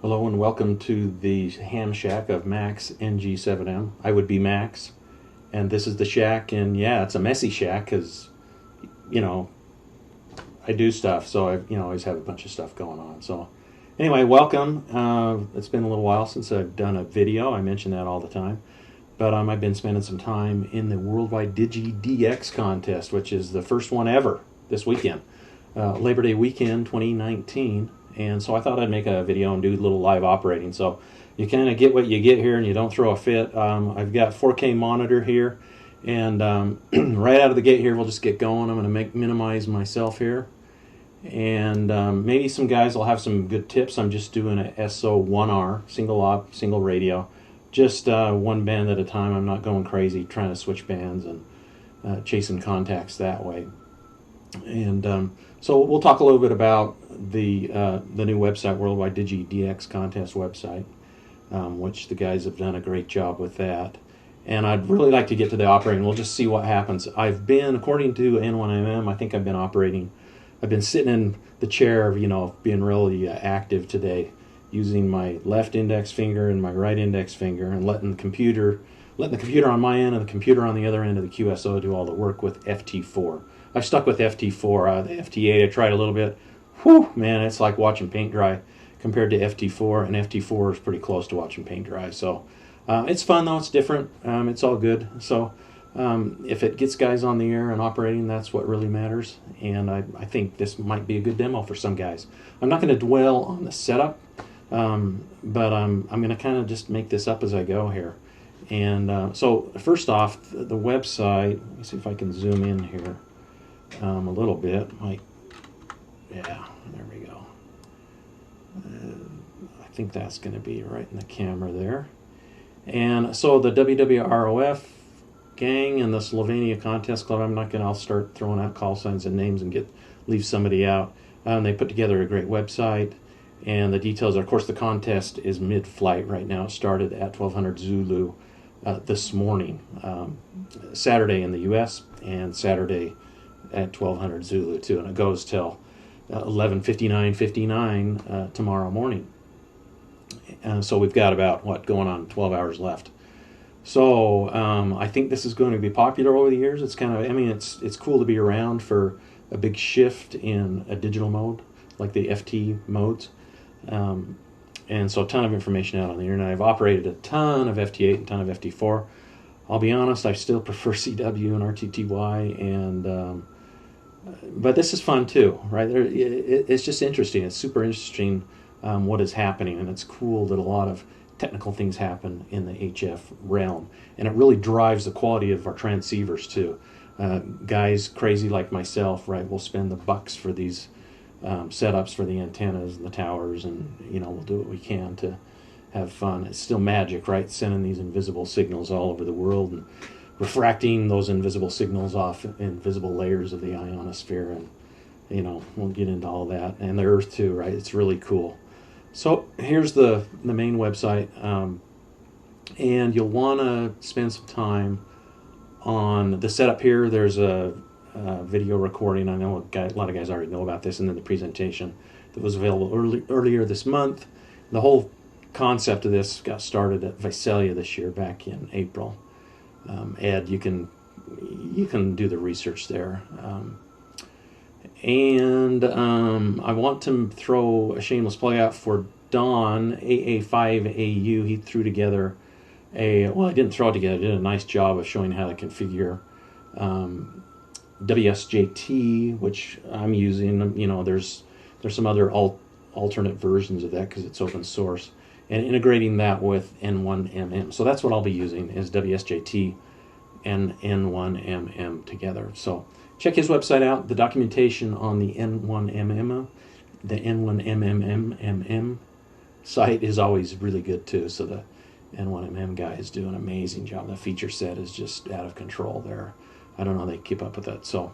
Hello and welcome to the ham shack of Max NG7M. I would be Max, and this is the shack, and yeah, it's a messy shack because, you know, I do stuff, so I always have a bunch of stuff going on. So anyway, welcome. It's been a little while since I've done a video. I mention that all the time. But I've been spending some time in the worldwide Digi DX contest, which is the first one ever this weekend, Labor Day weekend 2019. And so I thought I'd make a video and do a little live operating. So you kind of get what you get here and you don't throw a fit. I've got 4K monitor here. And right out of the gate here, we'll just get going. I'm going to minimize myself here. And maybe some guys will have some good tips. I'm just doing a SO1R, single op, single radio. Just one band at a time. I'm not going crazy trying to switch bands and chasing contacts that way. And so we'll talk a little bit about the new website, Worldwide Digi DX Contest website, which the guys have done a great job with that. And I'd really like to get to the operating. We'll just see what happens. I've been, according to N1MM, I think I've been operating. I've been sitting in the chair of, being really active today, using my left index finger and my right index finger, and letting the computer on my end and the computer on the other end of the QSO do all the work with FT4. I've stuck with FT4. The FT8 I tried a little bit. Whew, man, it's like watching paint dry compared to FT4, and FT4 is pretty close to watching paint dry. So it's fun though. It's different. It's all good. So if it gets guys on the air and operating, that's what really matters. And I think this might be a good demo for some guys. I'm not going to dwell on the setup, but I'm going to kind of just make this up as I go here. And so first off, the website. Let me see if I can zoom in here a little bit. Yeah, there we go. I think that's going to be right in the camera there. And so the WWROF gang and the Slovenia Contest Club, I'll start throwing out call signs and names and leave somebody out. They put together a great website, and the details are, of course, the contest is mid-flight right now. It started at 1200 Zulu this morning, Saturday in the U.S., and Saturday at 1200 Zulu too, and it goes till 11:59 tomorrow morning. So we've got about going on 12 hours left. So I think this is going to be popular over the years. It's kind of, it's cool to be around for a big shift in a digital mode like the FT modes. And so a ton of information out on the internet. I've operated a ton of FT8 and a ton of FT4. I'll be honest, I still prefer CW and RTTY, and but this is fun too, right? It's just interesting. It's super interesting what is happening, and it's cool that a lot of technical things happen in the HF realm, and it really drives the quality of our transceivers too. Guys crazy like myself, right, will spend the bucks for these setups for the antennas and the towers, and we'll do what we can to have fun. It's still magic, right? Sending these invisible signals all over the world and refracting those invisible signals off invisible layers of the ionosphere, and we'll get into all that, and the Earth too, right? It's really cool. So here's the main website, and you'll want to spend some time on the setup here. There's a video recording. I know a lot of guys already know about this, and then the presentation that was available earlier this month. The whole concept of this got started at Visalia this year, back in April. Ed, you can do the research there. I want to throw a shameless plug out for Don, AA5AU. He threw together I didn't throw it together, did a nice job of showing how to configure WSJT, which I'm using. There's some other alternate versions of that because it's open source, and integrating that with N1MM. So that's what I'll be using, is WSJT and N1MM together. So check his website out. The documentation on the N1MM, the N1MM site is always really good too. So the N1MM guys do an amazing job. The feature set is just out of control there. I don't know how they keep up with that. So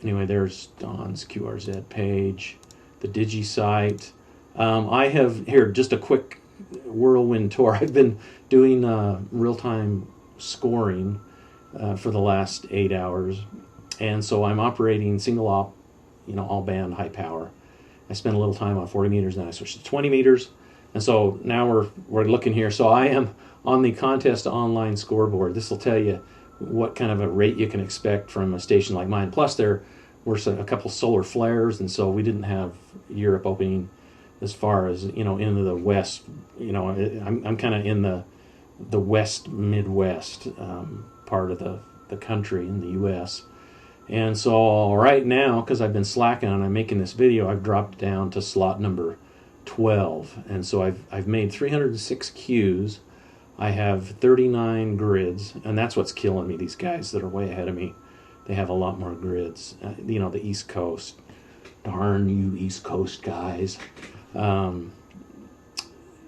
anyway, there's Don's QRZ page, the Digi site. I have here just a quick whirlwind tour. I've been doing real-time scoring for the last 8 hours, and so I'm operating single op, all band, high power, I spent a little time on 40 meters, then I switched to 20 meters. And so now we're looking here. So I am on the contest online scoreboard. This will tell you what kind of a rate you can expect from a station like mine. Plus there were a couple solar flares, and so we didn't have Europe opening as far as, you know, into the west. You know, I'm kind of in the west Midwest part of the country in the U.S. And so right now, because I've been slacking and I'm making this video, I've dropped down to slot number 12, and so I've made 306 queues. I have 39 grids, and that's what's killing me. These guys that are way ahead of me, they have a lot more grids. You know, the East Coast, darn you East Coast guys. You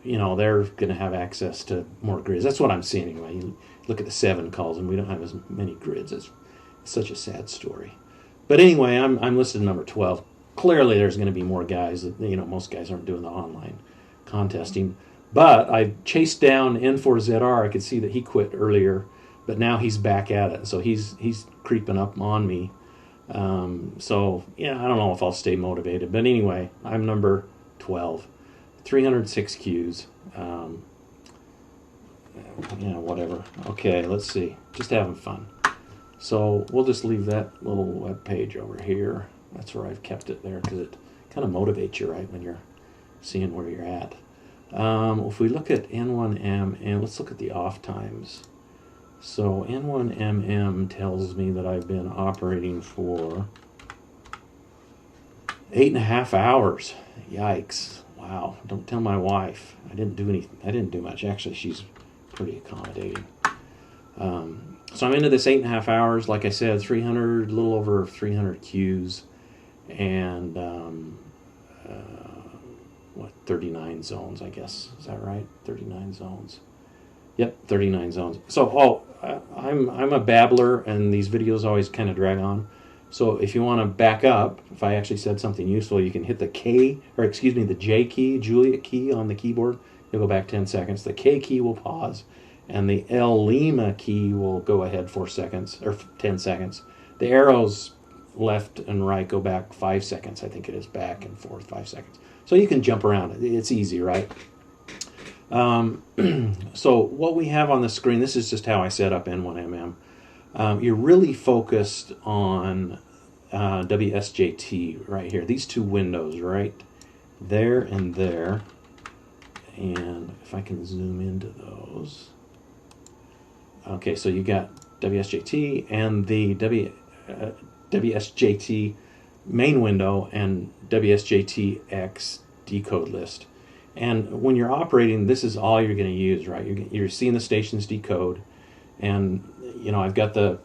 know, they're going to have access to more grids. That's what I'm seeing anyway. You look at the 7 calls, and we don't have as many grids. It's such a sad story. But anyway, I'm listed number 12. Clearly, there's going to be more guys. You know, most guys aren't doing the online contesting. But I chased down N4ZR. I could see that he quit earlier, but now he's back at it. So he's creeping up on me. So, yeah, I don't know if I'll stay motivated. But anyway, I'm number 12. 306 queues. You know, whatever. Okay, let's see. Just having fun. So we'll just leave that little web page over here. That's where I've kept it there because it kind of motivates you, right, when you're seeing where you're at. If we look at N1M, and let's look at the off times. So N1MM tells me that I've been operating for 8.5 hours. Yikes. Wow. Don't tell my wife. I didn't do anything. I didn't do much. Actually, she's pretty accommodating. So I'm into this 8.5 hours. Like I said, 300, a little over 300 queues, and 39 zones, I guess. Is that right? 39 zones. Yep, 39 zones. So, I'm a babbler, and these videos always kind of drag on. So if you want to back up, if I actually said something useful, you can hit the the J key, Juliet key on the keyboard. You'll go back 10 seconds. The K key will pause, and the L Lima key will go ahead 4 seconds, or 10 seconds. The arrows left and right go back 5 seconds. I think it is back and forth 5 seconds. So you can jump around. It's easy, right? So what we have on the screen, this is just how I set up N1MM. You're really focused on WSJT right here. These two windows right there and there. And if I can zoom into those. Okay, so you got WSJT and the WSJT main window and WSJT-X decode list. And when you're operating, this is all you're going to use, right? You're seeing the stations decode. And, you know, I've got the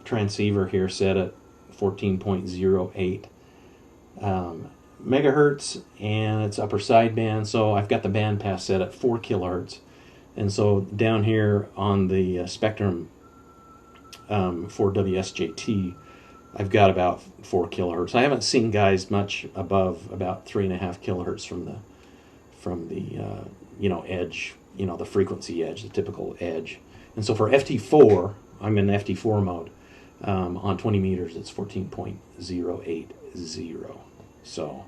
transceiver here set at 14.08 megahertz, and it's upper sideband. So I've got the bandpass set at 4 kilohertz. And so down here on the spectrum for WSJT, I've got about 4 kilohertz. I haven't seen guys much above about 3.5 kilohertz from the you know, edge, you know, the frequency edge, the typical edge. And so for FT4, I'm in FT4 mode. On 20 meters, it's 14.080. So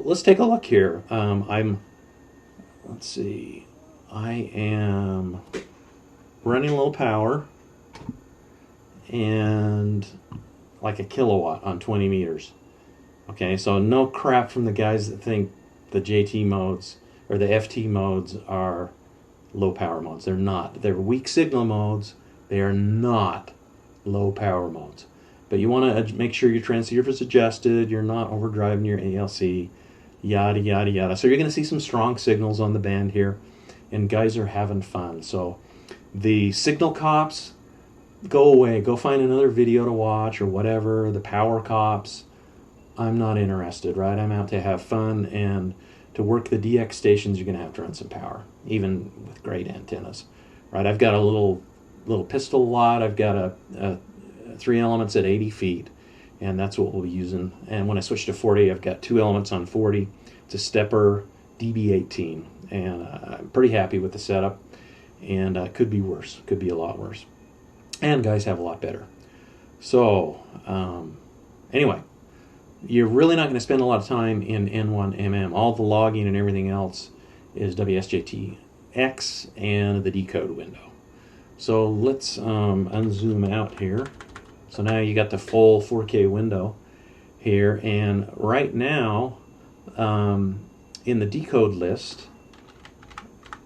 let's take a look here. Let's see, I am running low power and like a kilowatt on 20 meters. Okay, so no crap from the guys that think the JT modes or the FT modes are low power modes. They're not. They're weak signal modes. They are not low power modes. But you want to make sure your transceiver is adjusted, you're not overdriving your ALC, yada, yada, yada. So you're going to see some strong signals on the band here, and guys are having fun. So the signal cops, go away. Go find another video to watch or whatever. The power cops, I'm not interested, right? I'm out to have fun, and to work the DX stations, you're going to have to run some power, even with great antennas, right? I've got a little pistol lot. I've got a 3 elements at 80 feet, and that's what we'll be using. And when I switch to 40, I've got 2 elements on 40. It's a stepper DB18, and I'm pretty happy with the setup, and could be worse, could be a lot worse. And guys have a lot better. So anyway, you're really not going to spend a lot of time in N1MM. All the logging and everything else is WSJT-X and the decode window. So let's unzoom out here. So now you got the full 4K window here, and right now in the decode list,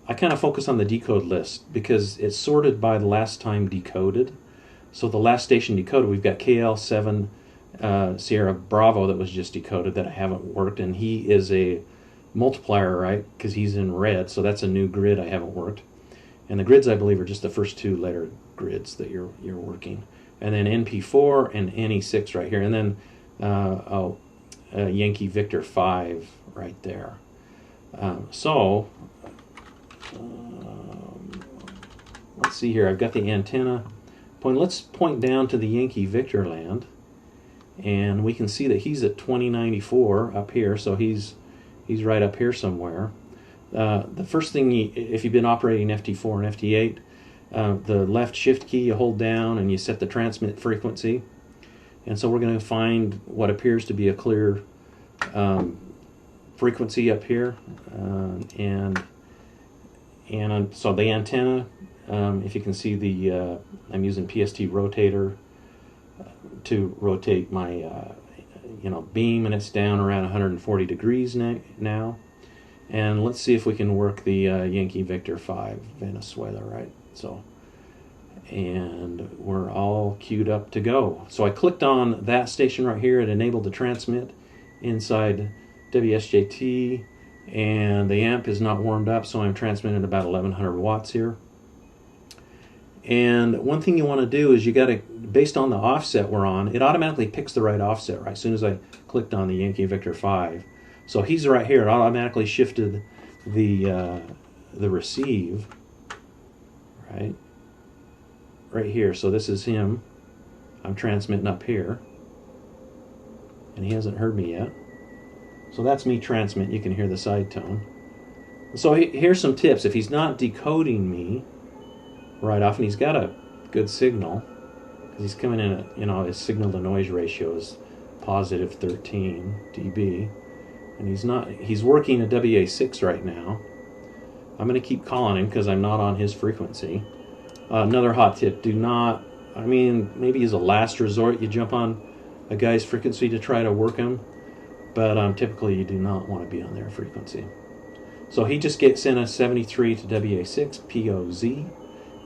I kind of focus on the decode list because it's sorted by the last time decoded. So the last station decoded, we've got KL7 Sierra Bravo that was just decoded that I haven't worked, and he is a multiplier, right? Because he's in red, so that's a new grid I haven't worked. And the grids, I believe, are just the first two letter grids that you're working. And then NP4 and NE6 right here, and then Yankee Victor 5 right there. Let's see here. I've got the antenna point. Let's point down to the Yankee Victor land, and we can see that he's at 2094 up here. So he's right up here somewhere. The first thing, if you've been operating FT4 and FT8, the left shift key you hold down and you set the transmit frequency. And so we're going to find what appears to be a clear frequency up here, so the antenna, if you can see the, I'm using PST rotator to rotate my beam, and it's down around 140 degrees now. And let's see if we can work the Yankee Victor 5 Venezuela, right? So, and we're all queued up to go. So I clicked on that station right here. It enabled the transmit inside WSJT, and the amp is not warmed up, so I'm transmitting about 1100 watts here. And one thing you want to do is you got to, based on the offset we're on, it automatically picks the right offset, right? As soon as I clicked on the Yankee Victor 5. So he's right here. It automatically shifted the receive, right here. So this is him. I'm transmitting up here, and he hasn't heard me yet. So that's me transmit. You can hear the side tone. So here's some tips. If he's not decoding me right off, and he's got a good signal, because he's coming in at, his signal to noise ratio is positive 13 dB, and he's working a WA6 right now. I'm going to keep calling him because I'm not on his frequency. Another hot tip, do not, maybe as a last resort, you jump on a guy's frequency to try to work him, but typically you do not want to be on their frequency. So he just sent a 73 to WA6, POZ,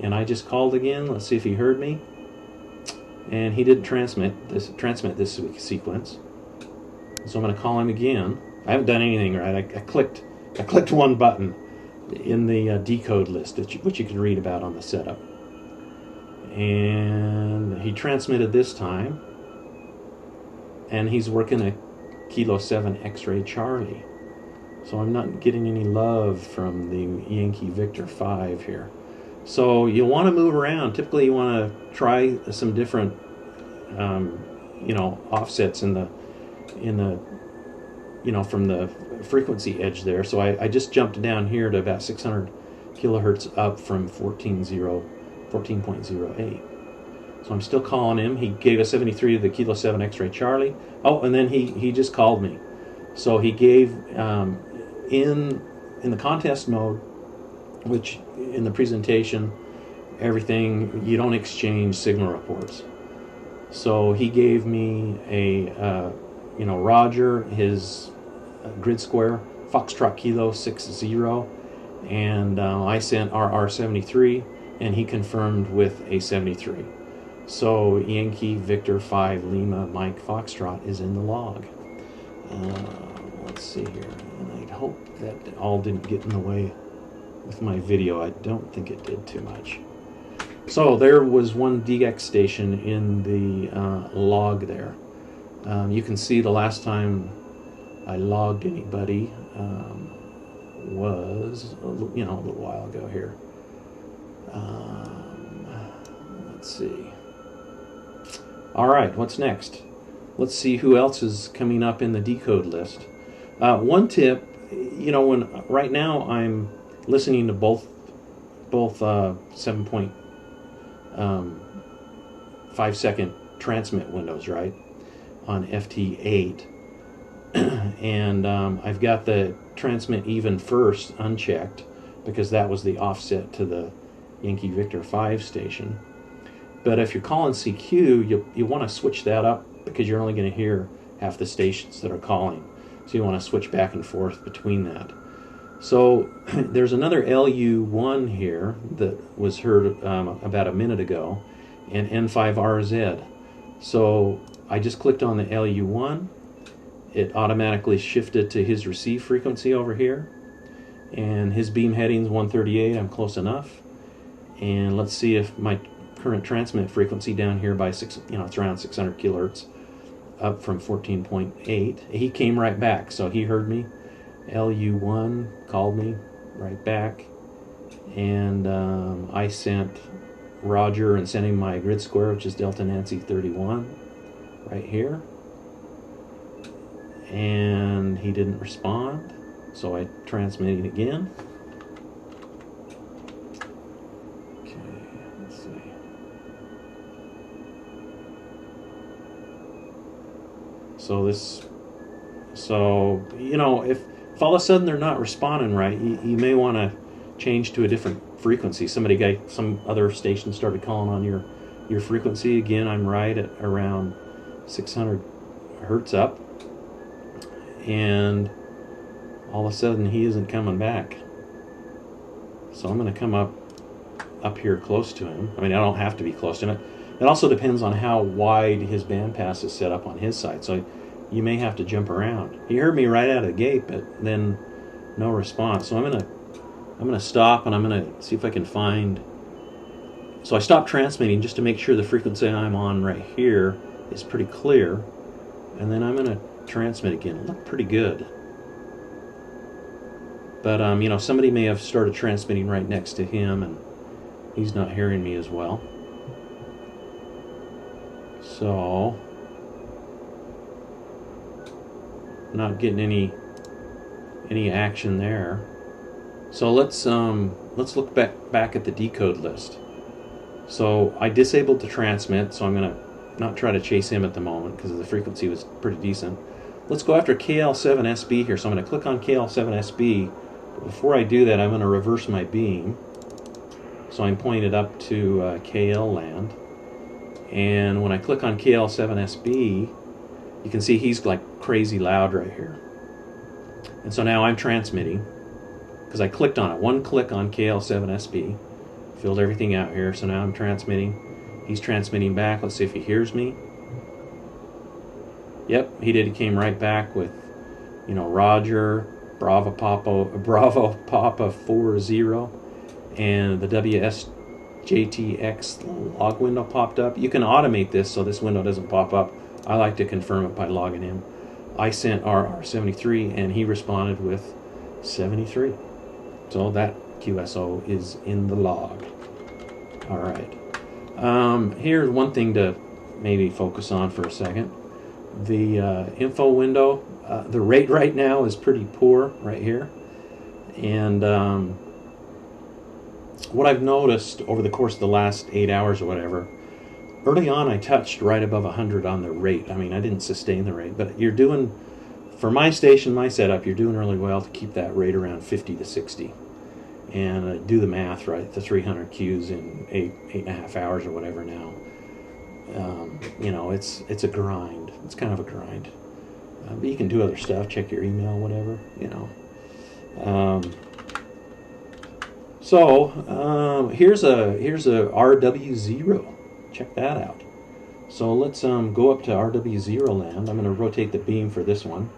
and I just called again. Let's see if he heard me. And he didn't transmit this sequence. So I'm going to call him again. I haven't done anything right. I clicked one button in the decode list, which you can read about on the setup. And he transmitted this time, and he's working a Kilo 7 X-ray Charlie. So I'm not getting any love from the Yankee Victor 5 here. So you want to move around. Typically you want to try some different offsets in the from the frequency edge there. So I just jumped down here to about 600 kilohertz up from 14.08. So I'm still calling him. He gave a 73 to the Kilo 7 X-ray Charlie. Oh, and then he just called me. So he gave in the contest mode, which in the presentation, everything, you don't exchange signal reports. So he gave me a Roger, his grid square, Foxtrot Kilo 60, and I sent RR73, and he confirmed with a 73. So Yankee Victor 5 Lima Mike Foxtrot is in the log. Let's see here, and I hope that all didn't get in the way with my video. I don't think it did too much. So there was one DX station in the log there. You can see the last time I logged anybody was a little while ago here. Let's see. All right, what's next? Let's see who else is coming up in the decode list. One tip, right now I'm listening to both 7.5 second transmit windows, right, on FT8, And I've got the transmit even first unchecked because that was the offset to the Yankee Victor 5 station. But if you're calling CQ, you want to switch that up because you're only going to hear half the stations that are calling. So you want to switch back and forth between that. So there's another LU1 here that was heard about a minute ago, and N5RZ. So I just clicked on the LU1. It automatically shifted to his receive frequency over here. And his beam heading's 138, I'm close enough. And let's see if my current transmit frequency down here by it's around 600 kilohertz, up from 14.8. He came right back, so he heard me. LU1 called me right back, and I sent Roger and sent him my grid square, which is Delta Nancy 31, right here. And he didn't respond, so I transmitted again. So you know, if all of a sudden they're not responding right, you may want to change to a different frequency. Some other station started calling on your frequency. Again, I'm right at around 600 hertz up, and all of a sudden he isn't coming back. So I'm going to come up here close to him. I mean, I don't have to be close to him. It also depends on how wide his bandpass is set up on his side. So you may have to jump around. He heard me right out of the gate, but then no response. So I'm gonna stop, and I'm gonna see if I can find. So I stopped transmitting just to make sure the frequency I'm on right here is pretty clear, and then I'm gonna transmit again. It looked pretty good, but you know, somebody may have started transmitting right next to him, and he's not hearing me as well. So not getting any action there. So let's look back at the decode list. So I disabled the transmit, so I'm gonna not try to chase him at the moment because the frequency was pretty decent. Let's go after KL7SB here. So I'm gonna click on KL7SB. Before I do that, I'm gonna reverse my beam. So I'm pointed up to KL land. And when I click on KL7SB, you can see he's like crazy loud right here. And so now I'm transmitting because I clicked on it. One click on KL7SB, filled everything out here. So now I'm transmitting. He's transmitting back. Let's see if he hears me. Yep, he did. He came right back with, you know, Roger, Bravo Papa 40, and the WSJT-X log window popped up. You can automate this so this window doesn't pop up. I like to confirm it by logging in. I sent RR73 and he responded with 73. So that QSO is in the log. All right. Here's one thing to maybe focus on for a second. The info window, the rate right now is pretty poor right here. And what I've noticed over the course of the last 8 hours or whatever, early on I touched right above 100 on the rate. I mean, I didn't sustain the rate, but you're doing, for my station, my setup, you're doing really well to keep that rate around 50 to 60. And do the math, right? The 300 Qs in eight and a half hours or whatever now. You know, it's a grind. It's kind of a grind. But you can do other stuff, check your email, whatever, you know. Here's a RW0. Check that out. So let's go up to RW0 land. I'm going to rotate the beam for this one.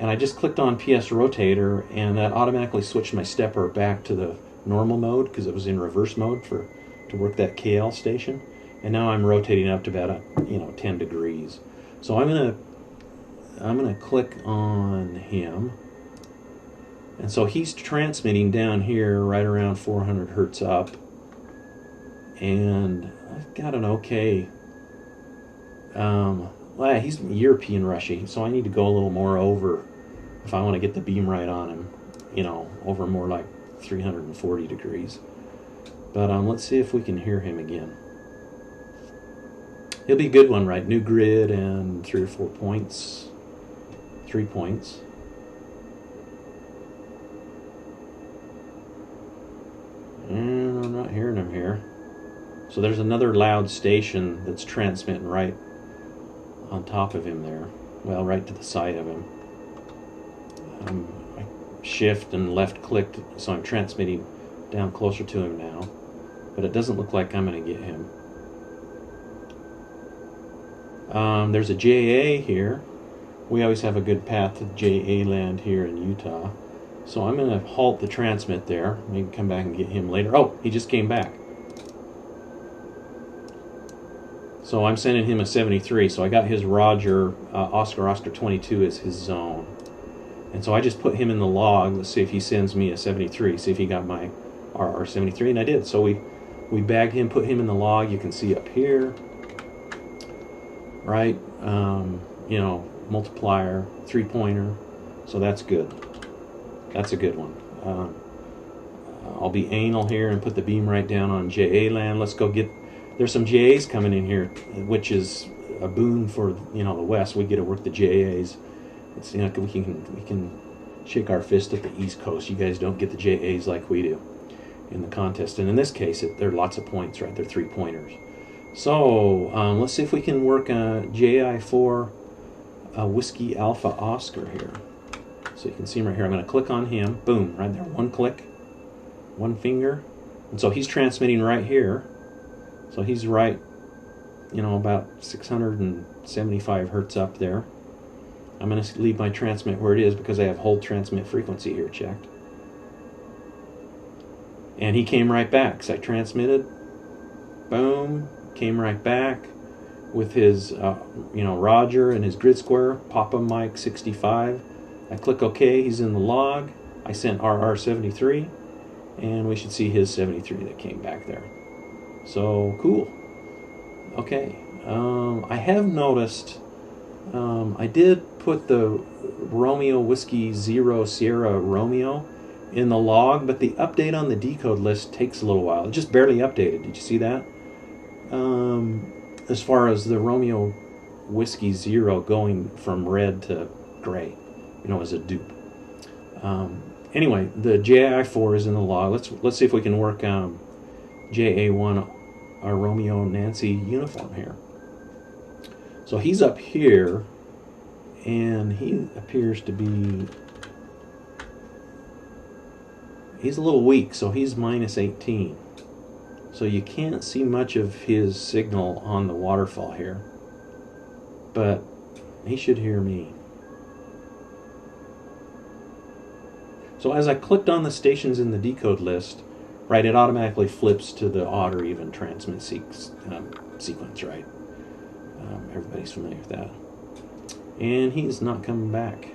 And I just clicked on PS rotator, and that automatically switched my stepper back to the normal mode because it was in reverse mode to work that KL station. And now I'm rotating up to about 10 degrees. So I'm gonna click on him. And so he's transmitting down here right around 400 hertz up. And I've got an okay. Well, he's European Rushy, so I need to go a little more over if I want to get the beam right on him, you know, over more like 340 degrees. But let's see if we can hear him again. He'll be a good one, right? New grid and 3 or 4 points. 3 points. And I'm not hearing him here. So there's another loud station that's transmitting right on top of him there. Well, right to the side of him. I shift and left clicked, so I'm transmitting down closer to him now. But it doesn't look like I'm going to get him. There's a JA here. We always have a good path to JA land here in Utah. So I'm going to halt the transmit there. Maybe come back and get him later. Oh, he just came back. So I'm sending him a 73. So I got his Roger, Oscar 22 as his zone. And so I just put him in the log. Let's see if he sends me a 73. See if he got my RR73. And I did. So we bagged him, put him in the log. You can see up here. Right? You know, multiplier, 3-pointer. So that's good. That's a good one. I'll be anal here and put the beam right down on JA land. Let's go get... There's some JAs coming in here, which is a boon for, you know, the West. We get to work the JAs. It's, you know, we can shake our fist at the East Coast. You guys don't get the JAs like we do in the contest. And in this case, there are lots of points, right? They're 3-pointers. So let's see if we can work a JI4 Whiskey Alpha Oscar here. So you can see him right here. I'm going to click on him. Boom, right there. One click, one finger. And so he's transmitting right here. So he's right, you know, about 675 hertz up there. I'm going to leave my transmit where it is because I have hold transmit frequency here checked. And he came right back. So I transmitted. Boom. Came right back with his, you know, Roger and his grid square. Papa Mike 65. I click OK. He's in the log. I sent RR73. And we should see his 73 that came back there. So, cool. Okay. I have noticed... I did put the Romeo Whiskey 0 Sierra Romeo in the log, but the update on the decode list takes a little while. It just barely updated. Did you see that? As far as the Romeo Whiskey 0 going from red to gray, you know, as a dupe. Anyway, the JI4 is in the log. Let's see if we can work JA1, our Romeo Nancy uniform here. So he's up here, and he appears to be, he's a little weak, so he's minus 18. So you can't see much of his signal on the waterfall here, but he should hear me. So as I clicked on the stations in the decode list, right, it automatically flips to the odd or even transmit sequence, right? Everybody's familiar with that. And he's not coming back.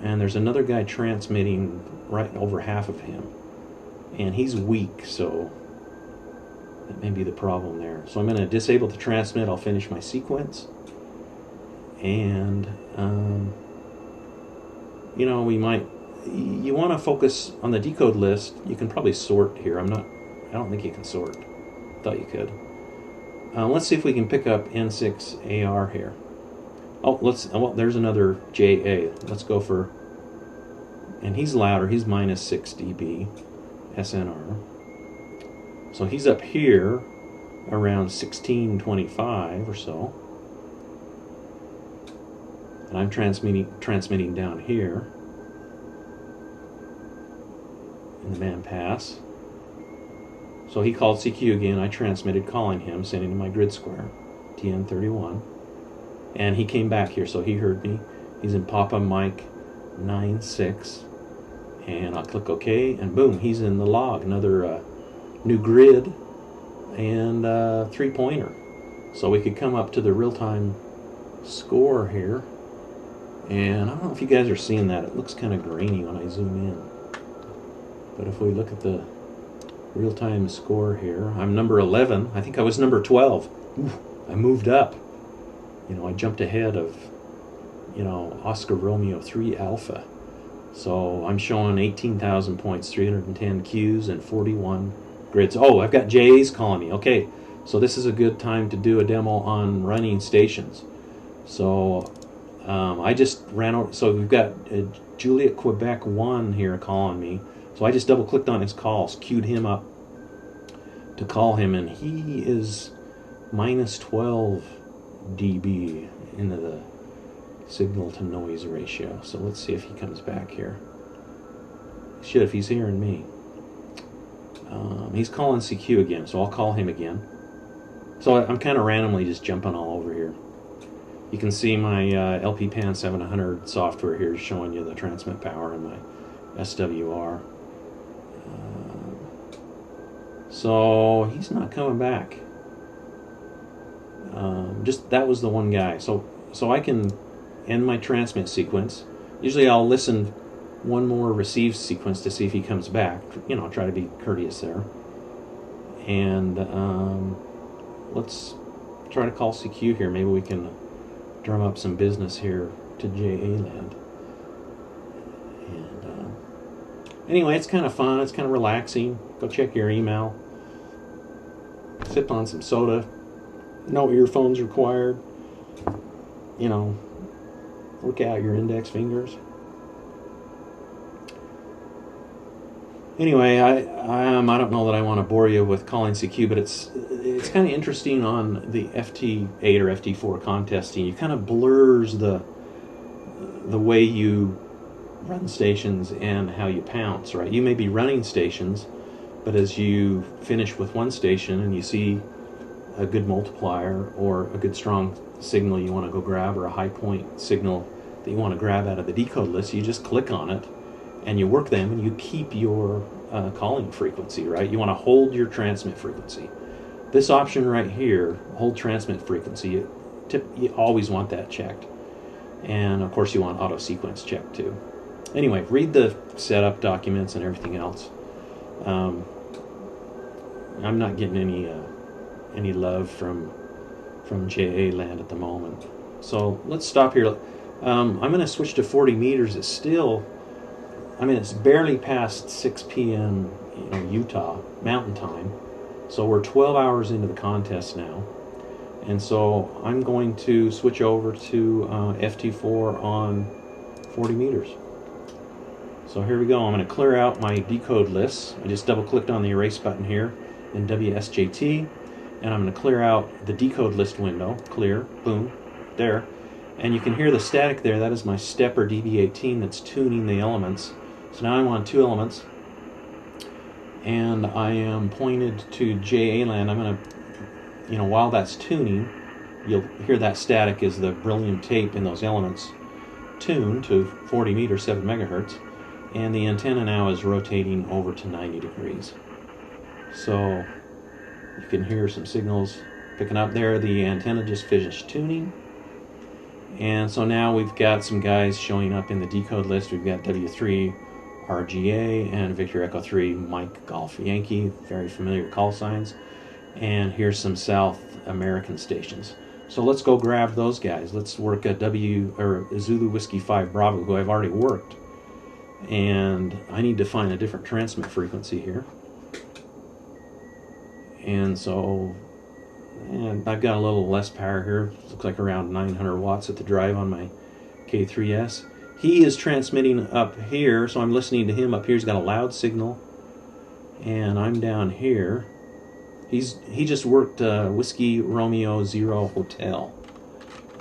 And there's another guy transmitting right over half of him. And he's weak, so that may be the problem there. So I'm going to disable the transmit. I'll finish my sequence. And, you know, you want to focus on the decode list. You can probably sort here. I don't think you can sort. Thought you could. Let's see if we can pick up N6AR here. Oh, well, there's another JA. Let's go for, and he's louder. He's minus 6 dB SNR. So he's up here around 1625 or so. And I'm transmitting down here in the band pass. So he called CQ again. I transmitted calling him, sending him my grid square, TN31. And he came back here, so he heard me. He's in Papa Mike 96. And I'll click OK, and boom, he's in the log. Another new grid and 3-pointer. So we could come up to the real-time score here. And I don't know if you guys are seeing that. It looks kind of grainy when I zoom in. But if we look at the real-time score here, I'm number 11. I think I was number 12. Ooh, I moved up. You know, I jumped ahead of, you know, Oscar Romeo 3 Alpha. So I'm showing 18,000 points, 310 Qs, and 41 grids. Oh, I've got J's calling me. Okay, so this is a good time to do a demo on running stations. So I just ran over, so we've got Juliet Quebec 1 here calling me. So I just double clicked on his calls, queued him up to call him, and he is minus 12 dB into the signal to noise ratio. So let's see if he comes back here. Shit, if he's hearing me. He's calling CQ again, so I'll call him again. So I'm kind of randomly just jumping all over here. You can see my LPPAN 700 software here showing you the transmit power in my SWR. So he's not coming back. Just that was the one guy. So I can end my transmit sequence. Usually I'll listen one more receive sequence to see if he comes back. You know, try to be courteous there. And let's try to call CQ here. Maybe we can drum up some business here to JA land. And anyway, it's kind of fun. It's kind of relaxing. Go check your email. Sip on some soda. No earphones required. You know, work out your index fingers. Anyway, I don't know that I want to bore you with calling CQ, but it's kind of interesting on the FT8 or FT4 contesting. You kind of blurs the way you run stations and how you pounce, right? You may be running stations, but as you finish with one station and you see a good multiplier or a good strong signal you want to go grab, or a high point signal that you want to grab out of the decode list, you just click on it and you work them, and you keep your calling frequency, right? You want to hold your transmit frequency. This option right here, hold transmit frequency, you always want that checked. And of course you want auto sequence checked too. Anyway, read the setup documents and everything else. I'm not getting any love from JA land at the moment. So let's stop here. I'm going to switch to 40 meters. It's still, I mean, it's barely past 6 p.m. Utah Mountain Time. So we're 12 hours into the contest now. And so I'm going to switch over to FT4 on 40 meters. So here we go. I'm going to clear out my decode lists. I just double clicked on the erase button here in WSJT. And I'm going to clear out the decode list window. Clear. Boom. There. And you can hear the static there. That is my stepper DB18 that's tuning the elements. So now I'm on 2 elements. And I am pointed to JA land. I'm going to, while that's tuning, you'll hear that static as the beryllium tape in those elements tune to 40 meters, 7 megahertz. And the antenna now is rotating over to 90 degrees. So you can hear some signals picking up there. The antenna just finished tuning. And so now we've got some guys showing up in the decode list. We've got W3 RGA and Victor Echo 3 Mike Golf Yankee, very familiar call signs. And here's some South American stations. So let's go grab those guys. Let's work a Zulu Whiskey 5 Bravo, who I've already worked. And I need to find a different transmit frequency here. And so I've got a little less power here. Looks like around 900 watts at the drive on my K3S. He is transmitting up here, so I'm listening to him up here. He's got a loud signal. And I'm down here. He just worked Whiskey Romeo 0 Hotel.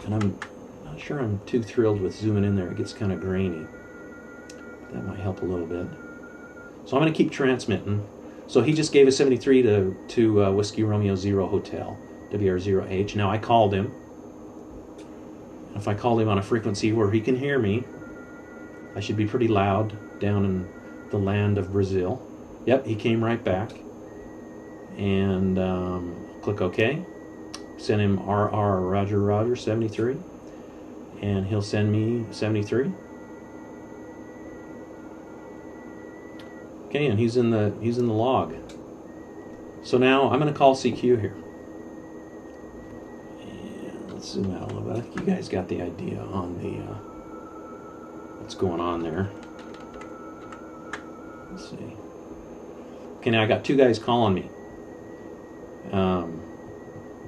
And I'm not sure I'm too thrilled with zooming in there. It gets kind of grainy. That might help a little bit. So I'm going to keep transmitting. So he just gave a 73 to Whiskey Romeo 0 Hotel, WR0H. Now I called him. If I called him on a frequency where he can hear me, I should be pretty loud down in the land of Brazil. Yep, he came right back. And click OK. Send him RR Roger Roger 73. And he'll send me 73. Okay, and he's in the log. So now I'm going to call CQ here. And let's zoom out a little bit. I think you guys got the idea on the what's going on there. Let's see. Okay, now I got 2 guys calling me.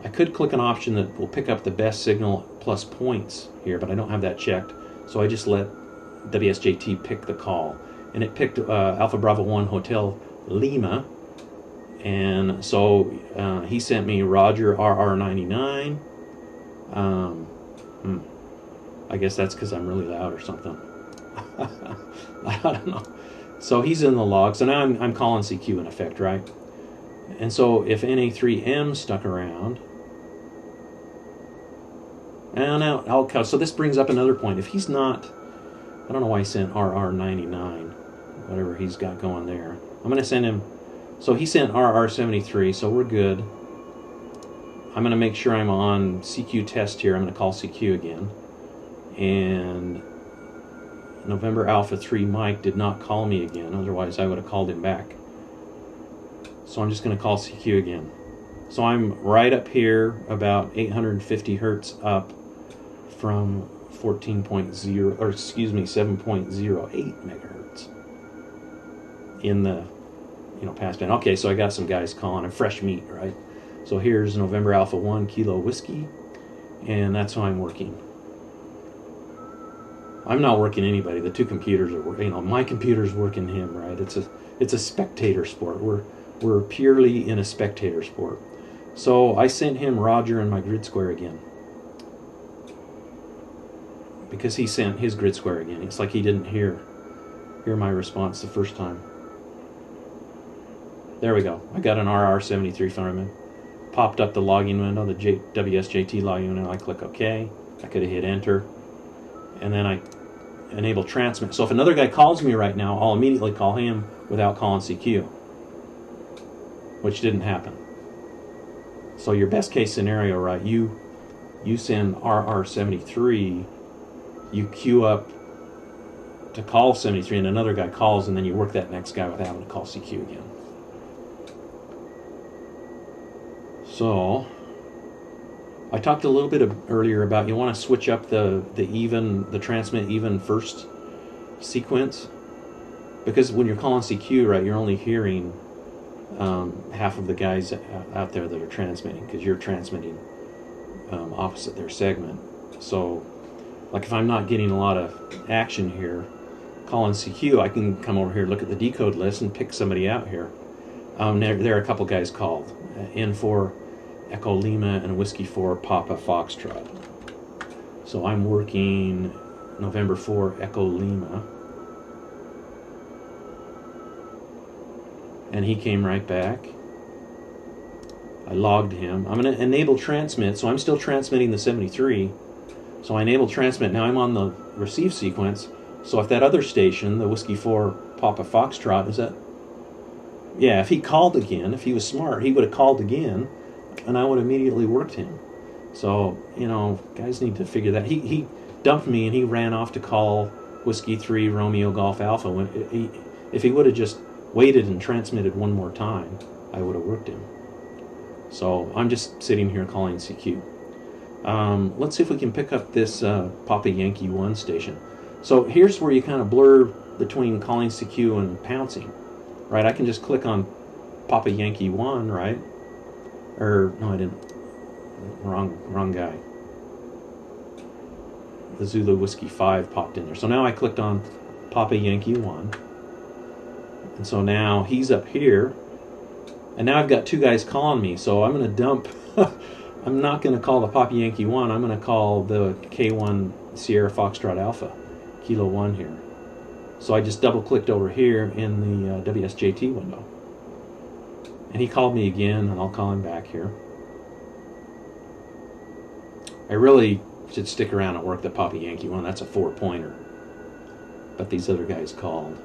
I could click an option that will pick up the best signal plus points here, but I don't have that checked. So I just let WSJT pick the call. And it picked Alpha Bravo 1 Hotel Lima. And so he sent me Roger RR99. I guess that's because I'm really loud or something. I don't know. So he's in the log. So now I'm calling CQ in effect, right? And so if NA3M stuck around, and now so this brings up another point. If he's not, I don't know why he sent RR99, whatever he's got going there. I'm going to send him, so he sent RR73, so we're good. I'm going to make sure I'm on CQ test here. I'm going to call CQ again. And November Alpha 3 Mike did not call me again, otherwise I would have called him back. So I'm just going to call CQ again. So I'm right up here, about 850 hertz up from 14.0, or excuse me, 7.08 megahertz in the, passband. Okay, so I got some guys calling. I'm fresh meat, right? So here's November Alpha 1 Kilo Whiskey, and that's how I'm working. I'm not working anybody. The two computers are working. My computer's working him, right? It's a spectator sport. We're purely in a spectator sport. So I sent him Roger and my grid square again, because he sent his grid square again. It's like he didn't hear my response the first time. There we go. I got an RR73 from him. Popped up the logging window, the WSJT logging window. I click OK. I could have hit enter, and then I enable transmit. So if another guy calls me right now, I'll immediately call him without calling CQ, which didn't happen. So your best case scenario, right? You send RR73, you queue up to call 73, and another guy calls, and then you work that next guy without having to call CQ again. So I talked a little bit earlier about you want to switch up the transmit even first sequence, because when you're calling CQ, right, you're only hearing half of the guys out there that are transmitting, because you're transmitting opposite their segment. So like if I'm not getting a lot of action here calling CQ, I can come over here, look at the decode list, and pick somebody out here. There are a couple guys called N4 Echo Lima and Whiskey 4 Papa Foxtrot. So I'm working November 4 Echo Lima, and he came right back. I logged him. I'm going to enable transmit, so I'm still transmitting the 73. So I enable transmit. Now I'm on the receive sequence. So if that other station, the Whiskey 4 Papa Foxtrot, is that? Yeah, if he called again, if he was smart, he would have called again, and I would have immediately worked him. So, guys need to figure that. He dumped me, and he ran off to call Whiskey 3 Romeo Golf Alpha. If he would have just waited and transmitted one more time, I would have worked him. So I'm just sitting here calling CQ. Let's see if we can pick up this Papa Yankee 1 station. So here's where you kind of blur between calling CQ and pouncing, right? I can just click on Papa Yankee 1, right? Or, no, I didn't. Wrong guy. The Zulu Whiskey 5 popped in there. So now I clicked on Papa Yankee 1. And so now he's up here. And now I've got two guys calling me. So I'm going to dump. I'm not going to call the Papa Yankee 1. I'm going to call the K1 Sierra Foxtrot Alpha, Kilo 1 here. So I just double clicked over here in the WSJT window. And he called me again, and I'll call him back here. I really should stick around and work the Papa Yankee 1. That's a 4-pointer. But these other guys called.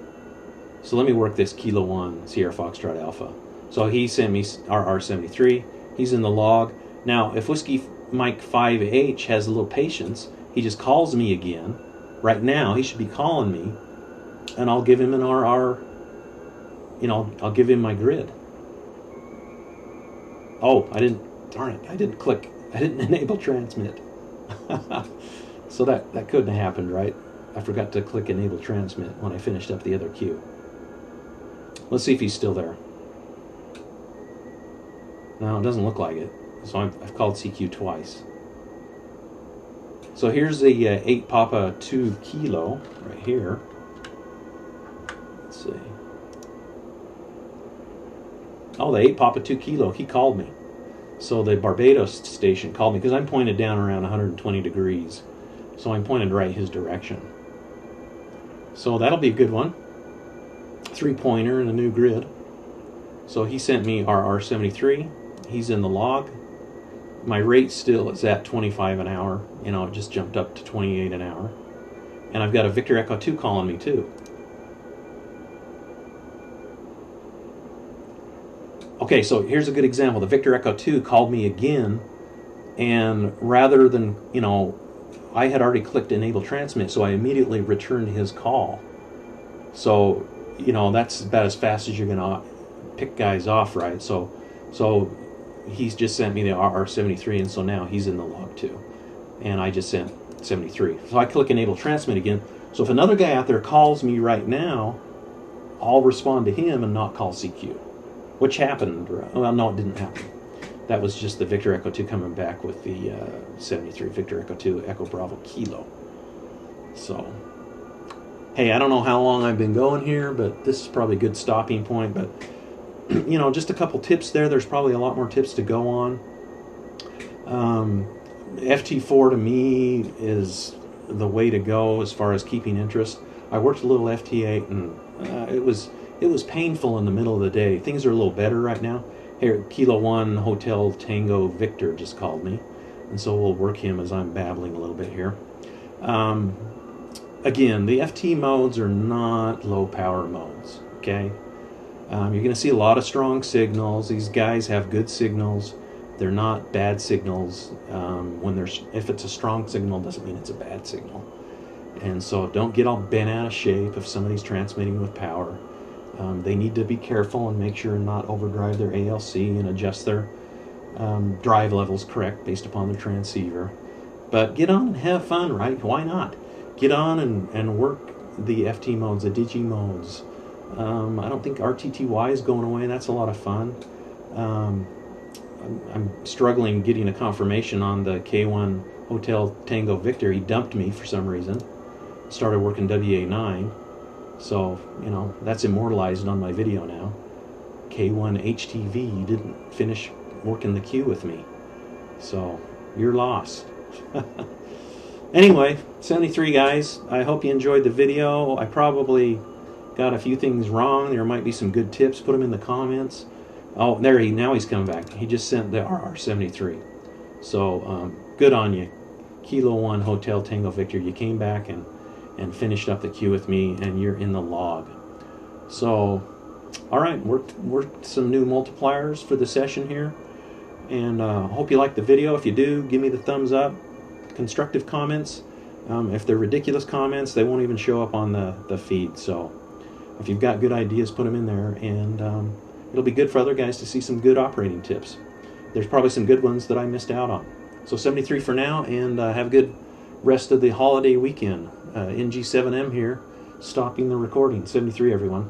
So let me work this Kilo 1 Sierra Foxtrot Alpha. So he sent me RR73. He's in the log. Now, if Whiskey Mike 5H has a little patience, he just calls me again. Right now, he should be calling me, and I'll give him an RR, I'll give him my grid. Oh, darn it, I didn't enable transmit. So that couldn't have happened, right? I forgot to click enable transmit when I finished up the other queue. Let's see if he's still there. No, it doesn't look like it. So I've called CQ twice. So here's the 8 Papa 2 Kilo right here. Let's see. Oh, the 8 Papa 2 Kilo, he called me. So the Barbados station called me because I'm pointed down around 120 degrees. So I'm pointed right his direction. So that'll be a good one. 3-pointer and a new grid. So he sent me RR73. He's in the log. My rate still is at 25 an hour. You know, it just jumped up to 28 an hour. And I've got a Victor Echo 2 calling me too. Okay, so here's a good example. The Victor Echo 2 called me again, and rather than, you know, I had already clicked enable transmit, so I immediately returned his call. So, you know, that's about as fast as you're going to pick guys off, right? So he's just sent me the RR73, and so now he's in the log too. And I just sent 73. So I click enable transmit again. So if another guy out there calls me right now, I'll respond to him and not call CQ. Which happened. Well, no, it didn't happen. That was just the Victor Echo 2 coming back with the 73 Victor Echo 2 Echo Bravo Kilo. So, hey, I don't know how long I've been going here, but this is probably a good stopping point. But, you know, just a couple tips there. There's probably a lot more tips to go on. FT4 to me is the way to go as far as keeping interest. I worked a little FT8, and it was painful in the middle of the day. Things are a little better right now. Here, Kilo 1 Hotel Tango Victor just called me, and so we'll work him as I'm babbling a little bit here. Again, the FT modes are not low power modes, okay? You're going to see a lot of strong signals. These guys have good signals. They're not bad signals. If it's a strong signal, doesn't mean it's a bad signal. And so don't get all bent out of shape if somebody's transmitting with power. They need to be careful and make sure and not overdrive their ALC and adjust their drive levels correct based upon their transceiver. But get on and have fun, right? Why not? Get on and work the FT modes, the Digi modes. I don't think RTTY is going away. That's a lot of fun. I'm struggling getting a confirmation on the K1 Hotel Tango Victor. He dumped me for some reason. Started working WA9. So, you know, that's immortalized on my video now. K1 HTV, you didn't finish working the queue with me. So, you're lost. Anyway, 73 guys, I hope you enjoyed the video. I probably got a few things wrong. There might be some good tips. Put them in the comments. Oh, now he's coming back. He just sent the RR73. So, good on you. Kilo 1 Hotel Tango Victor. You came back and finished up the queue with me, and you're in the log. So, all right, worked some new multipliers for the session here, and hope you liked the video. If you do, give me the thumbs up. Constructive comments. If they're ridiculous comments, they won't even show up on the feed. So, if you've got good ideas, put them in there, and it'll be good for other guys to see some good operating tips. There's probably some good ones that I missed out on. So 73 for now, and have a good rest of the holiday weekend. NG7M here, stopping the recording. 73, everyone.